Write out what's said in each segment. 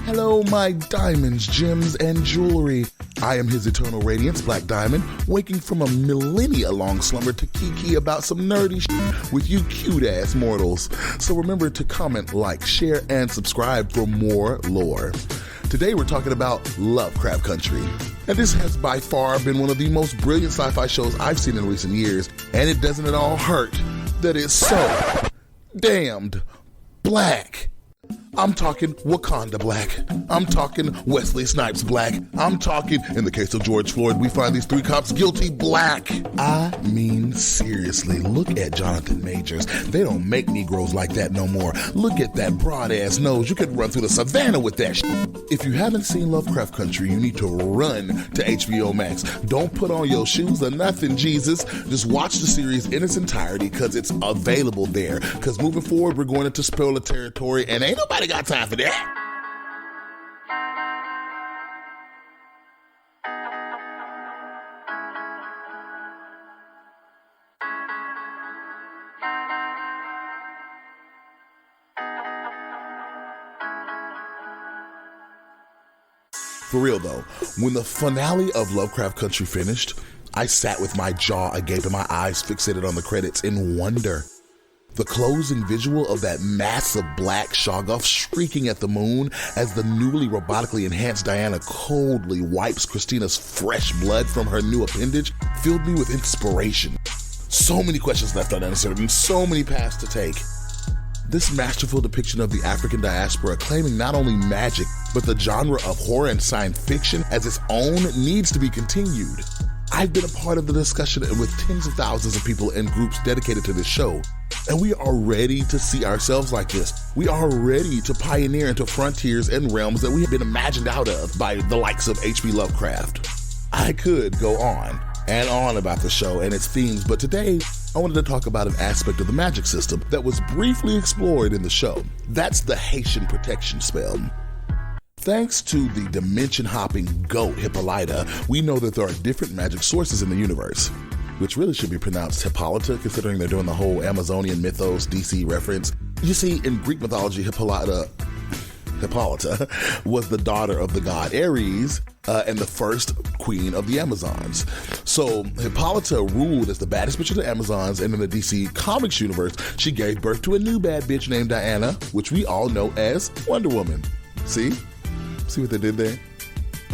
Hello, my diamonds, gems, and jewelry. I am his eternal radiance, Black Diamond, waking from a millennia-long slumber to kiki about some nerdy shit with you cute-ass mortals. So remember to comment, like, share, and subscribe for more lore. Today we're talking about Lovecraft Country. And this has by far been one of the most brilliant sci-fi shows I've seen in recent years, and it doesn't at all hurt that it's so damned black. I'm talking Wakanda black. I'm talking Wesley Snipes black. I'm talking, in the case of George Floyd, we find these three cops guilty black. I mean, seriously, look at Jonathan Majors. They don't make Negroes like that no more. Look at that broad-ass nose. You could run through the savannah with that shit. If you haven't seen Lovecraft Country, you need to run to HBO Max. Don't put on your shoes or nothing, Jesus. Just watch the series in its entirety because it's available there. Because moving forward, we're going into spoiler territory, and ain't nobody got time for that. For real though, when the finale of Lovecraft Country finished, I sat with my jaw agape and my eyes fixated on the credits in wonder. The closing visual of that massive black Shoggoth shrieking at the moon as the newly robotically enhanced Diana coldly wipes Christina's fresh blood from her new appendage filled me with inspiration. So many questions left unanswered and so many paths to take. This masterful depiction of the African diaspora claiming not only magic, but the genre of horror and science fiction as its own needs to be continued. I've been a part of the discussion with tens of thousands of people and groups dedicated to this show, and we are ready to see ourselves like this. We are ready to pioneer into frontiers and realms that we have been imagined out of by the likes of H.P. Lovecraft. I could go on and on about the show and its themes, but today I wanted to talk about an aspect of the magic system that was briefly explored in the show. That's the Haitian protection spell. Thanks to the dimension-hopping goat Hippolyta, we know that there are different magic sources in the universe, which really should be pronounced Hippolyta, considering they're doing the whole Amazonian mythos DC reference. You see, in Greek mythology, Hippolyta was the daughter of the god Ares and the first queen of the Amazons. So Hippolyta ruled as the baddest bitch of the Amazons, and in the DC Comics universe, she gave birth to a new bad bitch named Diana, which we all know as Wonder Woman. See what they did there?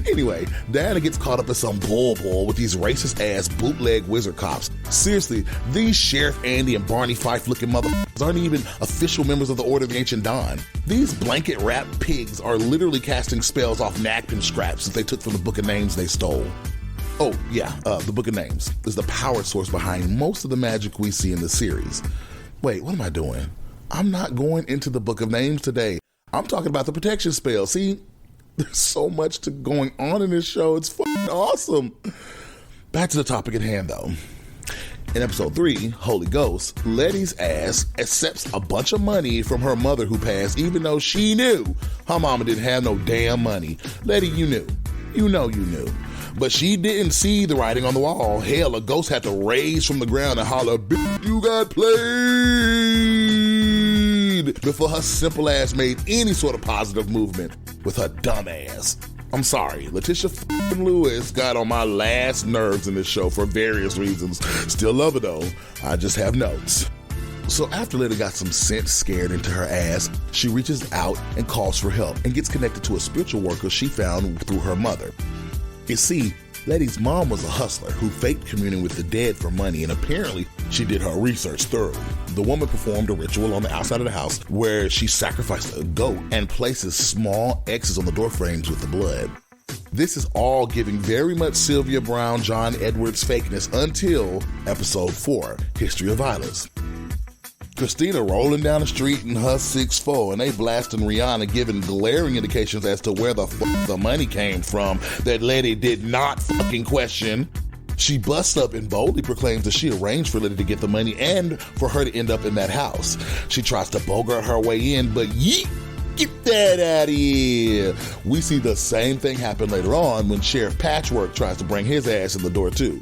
Anyway, Diana gets caught up in some bull with these racist-ass bootleg wizard cops. Seriously, these Sheriff Andy and Barney Fife-looking motherfuckers aren't even official members of the Order of the Ancient Dawn. These blanket-wrapped pigs are literally casting spells off napkin scraps that they took from the Book of Names they stole. Oh, yeah, the Book of Names is the power source behind most of the magic we see in the series. Wait, what am I doing? I'm not going into the Book of Names today. I'm talking about the protection spell. See? There's so much going on in this show. It's fucking awesome. Back to the topic at hand, though. In episode 3, Holy Ghost, Letty's ass accepts a bunch of money from her mother who passed, even though she knew her mama didn't have no damn money. Letty, you knew. You knew. But she didn't see the writing on the wall. Hell, a ghost had to raise from the ground and holler, "Bitch, you got played," before her simple ass made any sort of positive movement with her dumb ass. I'm sorry, Letitia Lewis got on my last nerves in this show for various reasons. Still love her though, I just have notes. So after Letty got some sense scared into her ass, she reaches out and calls for help and gets connected to a spiritual worker she found through her mother. You see, Letty's mom was a hustler who faked communing with the dead for money, and apparently she did her research thoroughly. The woman performed a ritual on the outside of the house where she sacrificed a goat and places small X's on the door frames with the blood. This is all giving very much Sylvia Brown, John Edwards fakeness until episode 4, History of Violence. Christina rolling down the street in her 6'4", and they blasting Rihanna, giving glaring indications as to where the fuck the money came from that Letty did not fucking question. She busts up and boldly proclaims that she arranged for Letty to get the money and for her to end up in that house. She tries to bogart her way in, but yeet, get that out of here. We see the same thing happen later on when Sheriff Patchwork tries to bring his ass in the door too.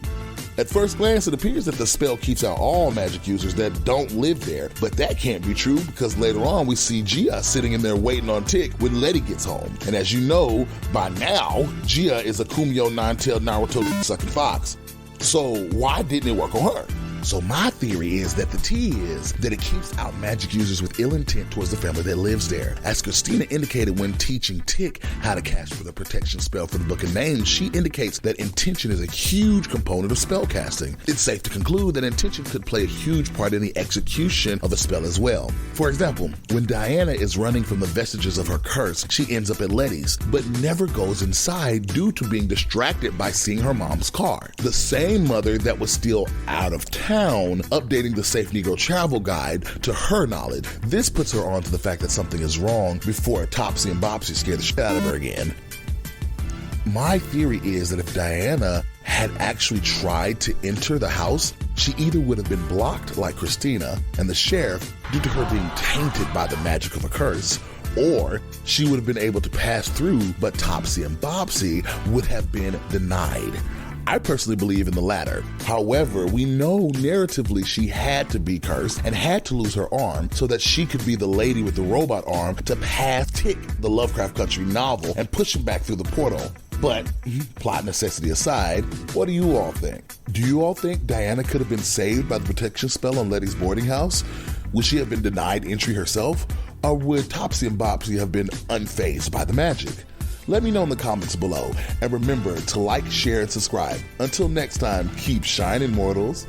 At first glance, it appears that the spell keeps out all magic users that don't live there, but that can't be true because later on we see Gia sitting in there waiting on Tick when Letty gets home. And as you know, by now, Gia is a Kumyo nine-tailed Naruto-sucking fox. So why didn't it work on her? So my theory is that the tea is that it keeps out magic users with ill intent towards the family that lives there. As Christina indicated when teaching Tick how to cast for the protection spell for the Book of Names, she indicates that intention is a huge component of spell casting. It's safe to conclude that intention could play a huge part in the execution of a spell as well. For example, when Diana is running from the vestiges of her curse, she ends up at Letty's, but never goes inside due to being distracted by seeing her mom's car. The same mother that was still out of town updating the Safe Negro Travel Guide to her knowledge. This puts her on to the fact that something is wrong before Topsy and Bopsy scare the shit out of her again. My theory is that if Diana had actually tried to enter the house, she either would have been blocked like Christina and the sheriff due to her being tainted by the magic of a curse, or she would have been able to pass through, but Topsy and Bopsy would have been denied. I personally believe in the latter. However, we know narratively she had to be cursed and had to lose her arm so that she could be the lady with the robot arm to pass Tick, the Lovecraft Country novel, and push him back through the portal. But, plot necessity aside, what do you all think? Do you all think Diana could have been saved by the protection spell on Letty's boarding house? Would she have been denied entry herself? Or would Topsy and Bopsy have been unfazed by the magic? Let me know in the comments below. And remember to like, share, and subscribe. Until next time, keep shining, mortals.